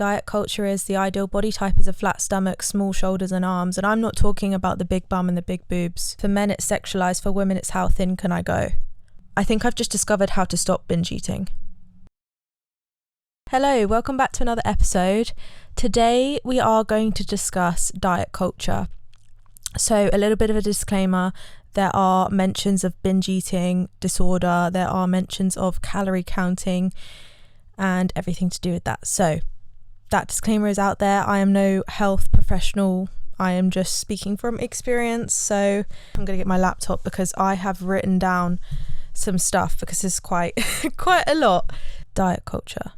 Diet culture is the ideal body type is a flat stomach, small shoulders and arms, and I'm not talking about the big bum and the big boobs. For men it's sexualized, for women it's how thin can I go. I think I've just discovered how to stop binge eating. Hello, welcome back to another episode. Today we are going to discuss diet culture. So a little bit of a disclaimer, there are mentions of binge eating disorder, there are mentions of calorie counting and everything to do with that. So that disclaimer is out there. I am no health professional. I am just speaking from experience. So I'm going to get my laptop because I have written down some stuff because it's quite a lot. Diet culture.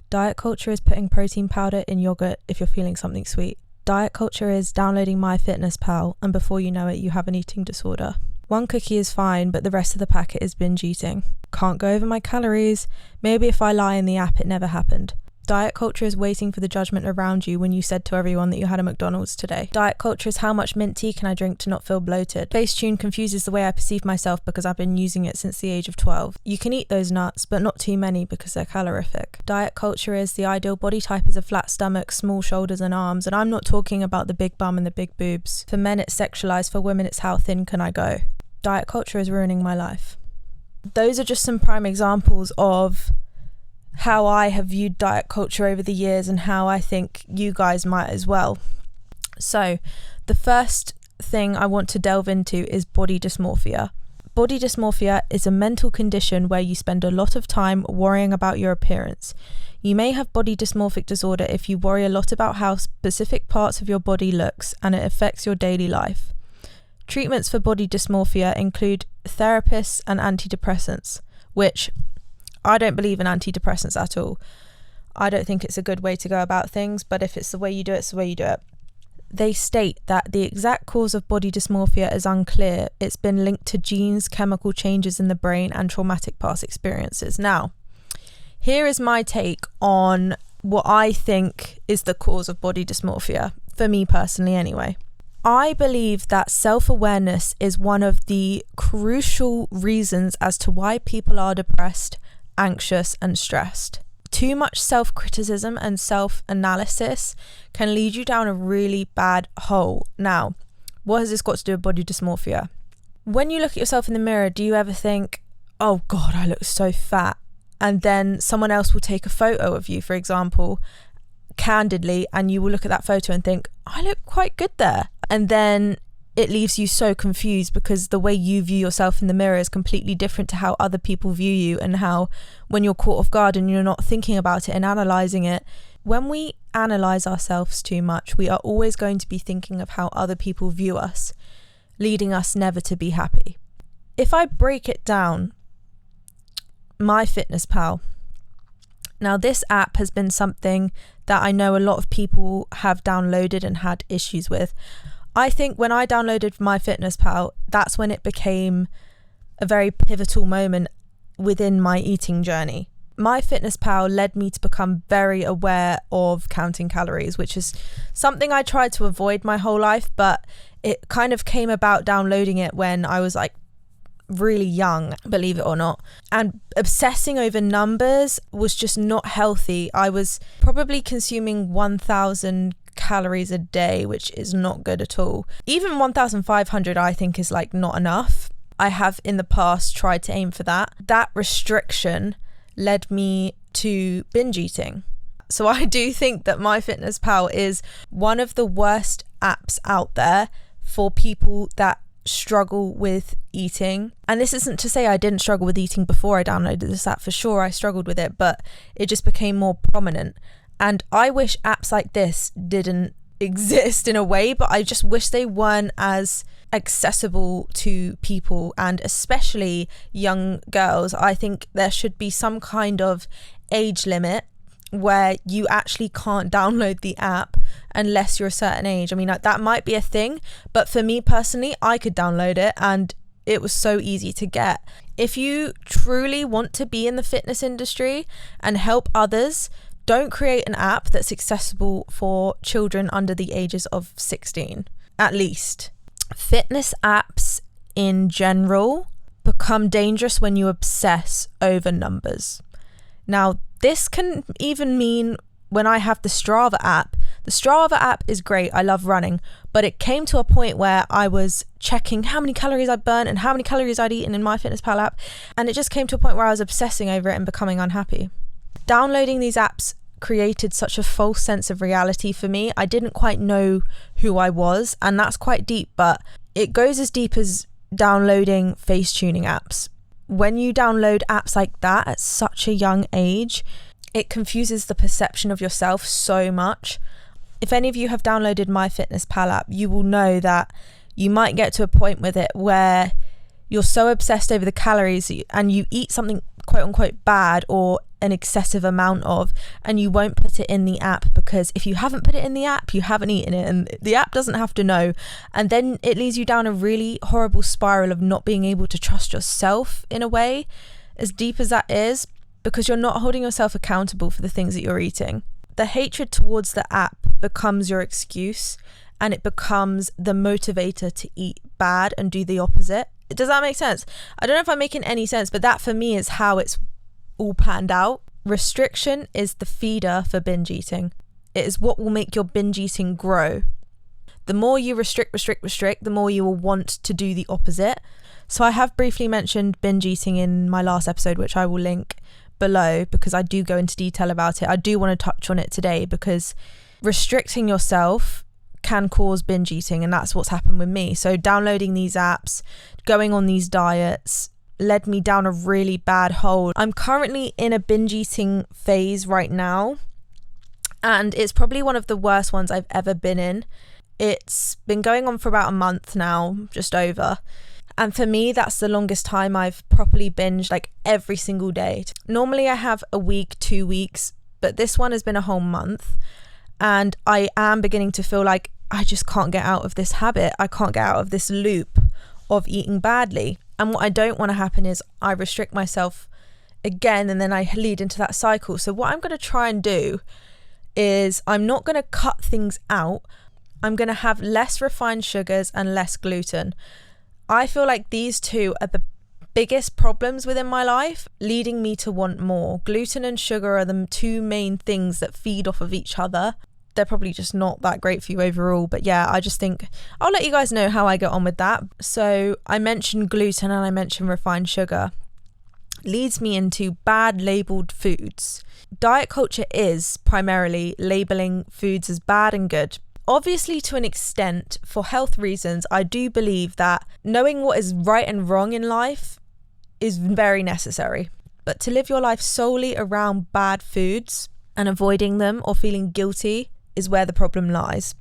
Diet culture is putting protein powder in yogurt if you're feeling something sweet. Diet culture is downloading MyFitnessPal and before you know it, you have an eating disorder. One cookie is fine, but the rest of the packet is binge eating. Can't go over my calories. Maybe if I lie in the app, it never happened. Diet culture is waiting for the judgment around you when you said to everyone that you had a McDonald's today. Diet culture is how much mint tea can I drink to not feel bloated. Facetune confuses the way I perceive myself because I've been using it since the age of 12. You can eat those nuts, but not too many because they're calorific. Diet culture is the ideal body type is a flat stomach, small shoulders and arms, and I'm not talking about the big bum and the big boobs. For men it's sexualized, for women it's how thin can I go. Diet culture is ruining my life. Those are just some prime examples of how I have viewed diet culture over the years and how I think you guys might as well. So the first thing I want to delve into is body dysmorphia. Body dysmorphia is a mental condition where you spend a lot of time worrying about your appearance. You may have body dysmorphic disorder if you worry a lot about how specific parts of your body looks and it affects your daily life. Treatments for body dysmorphia include therapists and antidepressants, which I don't believe in antidepressants at all. I don't think it's a good way to go about things, but if it's the way you do it, it's the way you do it. They state that the exact cause of body dysmorphia is unclear. It's been linked to genes, chemical changes in the brain, and traumatic past experiences. Now, here is my take on what I think is the cause of body dysmorphia, for me personally anyway. I believe that self-awareness is one of the crucial reasons as to why people are depressed, anxious and stressed. Too much self-criticism and self-analysis can lead you down a really bad hole. Now, what has this got to do with body dysmorphia? When you look at yourself in the mirror, do you ever think, oh God, I look so fat? And then someone else will take a photo of you, for example, candidly, and you will look at that photo and think, I look quite good there. And then it leaves you so confused because the way you view yourself in the mirror is completely different to how other people view you, and how when you're caught off guard and you're not thinking about it and analysing it, when we analyse ourselves too much, we are always going to be thinking of how other people view us, leading us never to be happy. If I break it down, MyFitnessPal. Now this app has been something that I know a lot of people have downloaded and had issues with. I think when I downloaded MyFitnessPal, that's when it became a very pivotal moment within my eating journey. MyFitnessPal led me to become very aware of counting calories, which is something I tried to avoid my whole life, but it kind of came about downloading it when I was like really young, believe it or not, and obsessing over numbers was just not healthy. I was probably consuming 1,000 calories a day, which is not good at all. Even 1,500 I think is like not enough. I have in the past tried to aim for that. That restriction led me to binge eating. So I do think that MyFitnessPal is one of the worst apps out there for people that struggle with eating. And this isn't to say I didn't struggle with eating before I downloaded this app. For sure I struggled with it, but it just became more prominent. And I wish apps like this didn't exist in a way, but I just wish they weren't as accessible to people, and especially young girls. I think there should be some kind of age limit where you actually can't download the app unless you're a certain age. I mean, like, that might be a thing, but for me personally, I could download it and it was so easy to get. If you truly want to be in the fitness industry and help others, don't create an app that's accessible for children under the ages of 16, at least. Fitness apps in general become dangerous when you obsess over numbers. Now, this can even mean when I have the Strava app is great. I love running, but it came to a point where I was checking how many calories I'd burnt and how many calories I'd eaten in MyFitnessPal app. And it just came to a point where I was obsessing over it and becoming unhappy. Downloading these apps created such a false sense of reality for me. I didn't quite know who I was, and that's quite deep, but it goes as deep as downloading face tuning apps. When you download apps like that at such a young age, it confuses the perception of yourself so much. If any of you have downloaded MyFitnessPal app, you will know that you might get to a point with it where you're so obsessed over the calories and you eat something quote unquote bad or an excessive amount of, and you won't put it in the app, because if you haven't put it in the app, you haven't eaten it, and the app doesn't have to know. And then it leads you down a really horrible spiral of not being able to trust yourself in a way, as deep as that is, because you're not holding yourself accountable for the things that you're eating. The hatred towards the app becomes your excuse, and it becomes the motivator to eat bad and do the opposite. Does that make sense? I don't know if I'm making any sense, but that for me is how it's all panned out. Restriction is the feeder for binge eating. It is what will make your binge eating grow. The more you restrict, the more you will want to do the opposite. So I have briefly mentioned binge eating in my last episode, which I will link below because I do go into detail about it. I do want to touch on it today because restricting yourself can cause binge eating, and that's what's happened with me. So downloading these apps, going on these diets led me down a really bad hole. I'm currently in a binge eating phase right now, and it's probably one of the worst ones I've ever been in. It's been going on for about a month now, just over. And for me, that's the longest time I've properly binged, like every single day. Normally I have a week, 2 weeks, but this one has been a whole month. And I am beginning to feel like I just can't get out of this habit. I can't get out of this loop of eating badly. And what I don't want to happen is I restrict myself again and then I lead into that cycle. So what I'm going to try and do is I'm not going to cut things out. I'm going to have less refined sugars and less gluten. I feel like these two are the biggest problems within my life, leading me to want more. Gluten and sugar are the two main things that feed off of each other. They're probably just not that great for you overall, but yeah, I just think I'll let you guys know how I get on with that. So I mentioned gluten and I mentioned refined sugar. Leads me into bad labeled foods. Diet culture is primarily labeling foods as bad and good. Obviously, to an extent, for health reasons, I do believe that knowing what is right and wrong in life is very necessary. But to live your life solely around bad foods and avoiding them or feeling guilty is where the problem lies.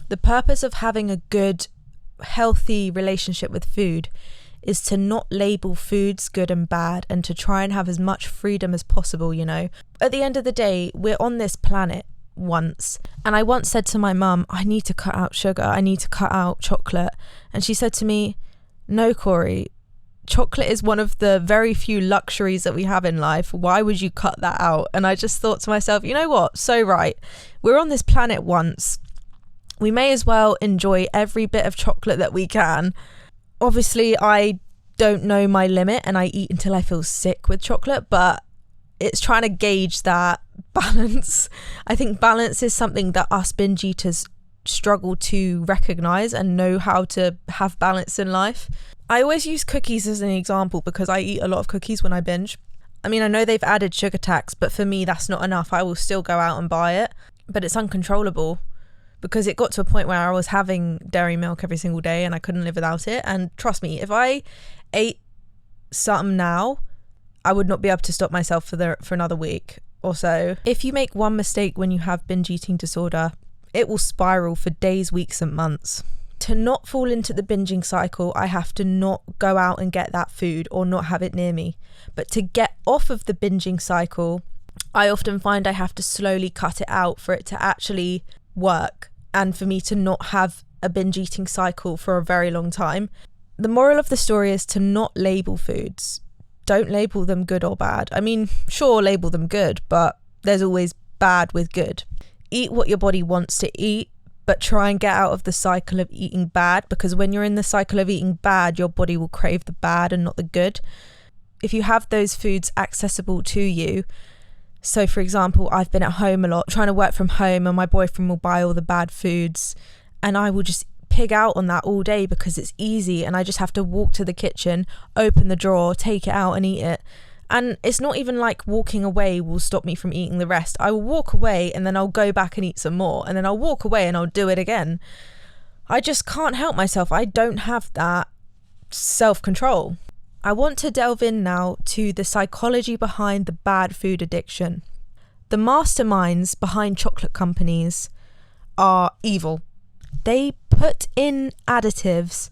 The purpose of having a good, healthy relationship with food is to not label foods good and bad and to try and have as much freedom as possible, you know. At the end of the day, we're on this planet once, and I once said to my mum, I need to cut out sugar, I need to cut out chocolate, and she said to me, no, Corey, chocolate is one of the very few luxuries that we have in life. Why would you cut that out? And I just thought to myself, you know what, so right, we're on this planet once, we may as well enjoy every bit of chocolate that we can. Obviously I don't know my limit and I eat until I feel sick with chocolate, but it's trying to gauge that balance. I think balance is something that us binge eaters struggle to recognize and know how to have balance in life. I always use cookies as an example because I eat a lot of cookies when I binge. I mean, I know they've added sugar tax, but for me that's not enough. I will still go out and buy it, but it's uncontrollable because it got to a point where I was having dairy milk every single day and I couldn't live without it. And trust me, if I ate something now, I would not be able to stop myself for another week or so. If you make one mistake when you have binge eating disorder, it will spiral for days, weeks and months. To not fall into the binging cycle, I have to not go out and get that food or not have it near me. But to get off of the binging cycle, I often find I have to slowly cut it out for it to actually work and for me to not have a binge eating cycle for a very long time. The moral of the story is to not label foods. Don't label them good or bad. I mean, sure, label them good, but there's always bad with good. Eat what your body wants to eat, but try and get out of the cycle of eating bad, because when you're in the cycle of eating bad, your body will crave the bad and not the good. If you have those foods accessible to you, So for example, I've been at home a lot, trying to work from home, and my boyfriend will buy all the bad foods and I will just pig out on that all day because it's easy and I just have to walk to the kitchen, open the drawer, take it out and eat it. And it's not even like walking away will stop me from eating the rest. I will walk away and then I'll go back and eat some more, and then I'll walk away and I'll do it again. I just can't help myself. I don't have that self-control. I want to delve in now to the psychology behind the bad food addiction. The masterminds behind chocolate companies are evil. They put in additives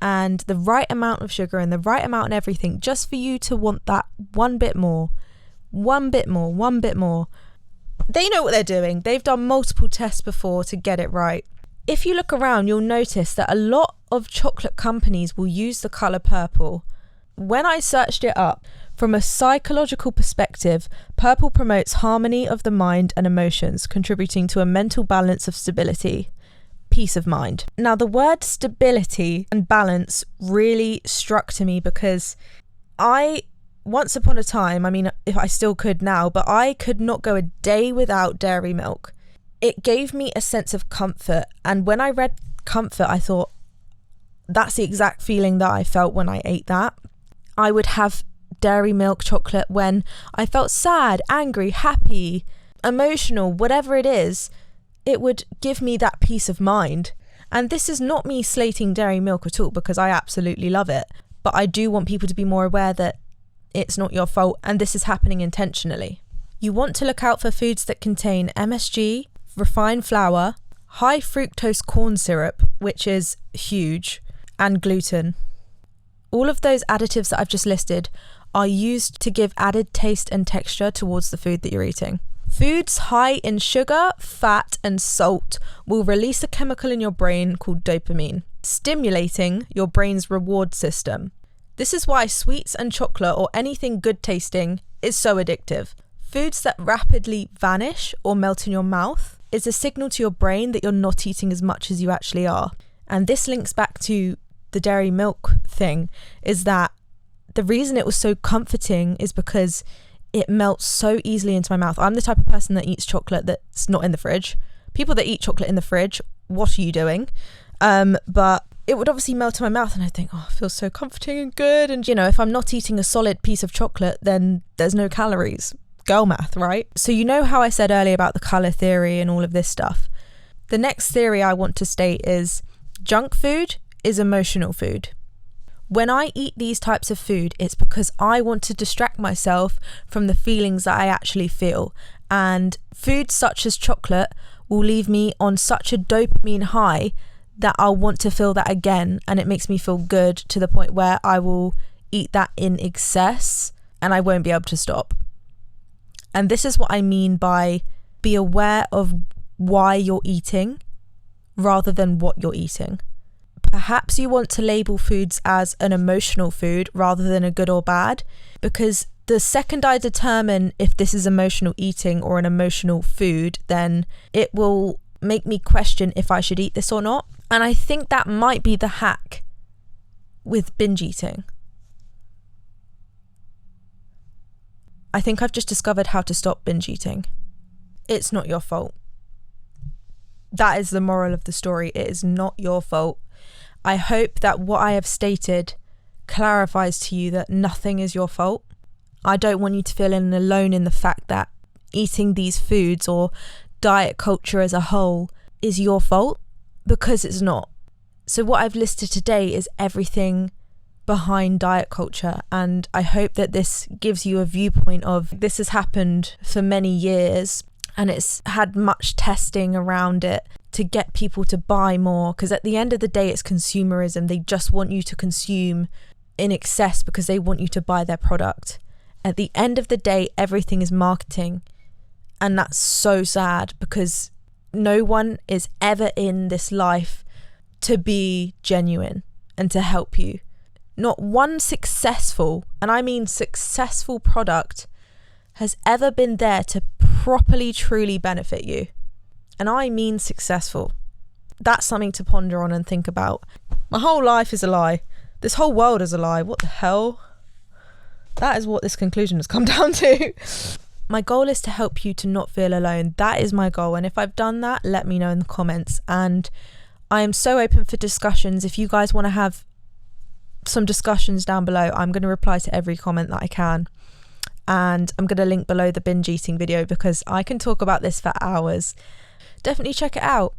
and the right amount of sugar and the right amount of everything just for you to want that one bit more. They know what they're doing. They've done multiple tests before to get it right. If you look around, you'll notice that a lot of chocolate companies will use the colour purple. When I searched it up, from a psychological perspective, purple promotes harmony of the mind and emotions, contributing to a mental balance of stability, peace of mind. Now, the word stability and balance really struck to me because once upon a time, I mean, if I still could now, but I could not go a day without dairy milk. It gave me a sense of comfort. And when I read comfort, I thought, that's the exact feeling that I felt when I ate that. I would have dairy milk chocolate when I felt sad, angry, happy, emotional, whatever it is. It would give me that peace of mind. And this is not me slating dairy milk at all, because I absolutely love it. But I do want people to be more aware that it's not your fault and this is happening intentionally. You want to look out for foods that contain MSG, refined flour, high fructose corn syrup, which is huge, and gluten. All of those additives that I've just listed are used to give added taste and texture towards the food that you're eating. Foods high in sugar, fat, and salt will release a chemical in your brain called dopamine, stimulating your brain's reward system. This is why sweets and chocolate or anything good tasting is so addictive. Foods that rapidly vanish or melt in your mouth is a signal to your brain that you're not eating as much as you actually are. And this links back to the dairy milk thing, is that the reason it was so comforting is because it melts so easily into my mouth. I'm the type of person that eats chocolate that's not in the fridge. People that eat chocolate in the fridge, what are you doing? But it would obviously melt in my mouth and I think, oh, it feels so comforting and good. And, you know, if I'm not eating a solid piece of chocolate, then there's no calories. Girl math, right? So you know how I said earlier about the colour theory and all of this stuff? The next theory I want to state is junk food is emotional food. When I eat these types of food, it's because I want to distract myself from the feelings that I actually feel. And foods such as chocolate will leave me on such a dopamine high that I'll want to feel that again. And it makes me feel good to the point where I will eat that in excess and I won't be able to stop. And this is what I mean by be aware of why you're eating rather than what you're eating. Perhaps you want to label foods as an emotional food rather than a good or bad, because the second I determine if this is emotional eating or an emotional food, then it will make me question if I should eat this or not. And I think that might be the hack with binge eating. I think I've just discovered how to stop binge eating. It's not your fault. That is the moral of the story. It is not your fault. I hope that what I have stated clarifies to you that nothing is your fault. I don't want you to feel alone in the fact that eating these foods or diet culture as a whole is your fault, because it's not. So what I've listed today is everything behind diet culture, and I hope that this gives you a viewpoint of this has happened for many years and it's had much testing around it to get people to buy more, because at the end of the day it's consumerism. They just want you to consume in excess because they want you to buy their product. At the end of the day, everything is marketing, and that's so sad because no one is ever in this life to be genuine and to help you. Not one successful, and I mean successful, product has ever been there to properly, truly benefit you. And I mean successful. That's something to ponder on and think about. My whole life is a lie. This whole world is a lie. What the hell? That is what this conclusion has come down to. my goal is to help you to not feel alone. That is my goal, and if I've done that, let me know in the comments. And I am so open for discussions. If you guys want to have some discussions down below, I'm going to reply to every comment that I can, and I'm going to link below the binge eating video because I can talk about this for hours. Definitely check it out.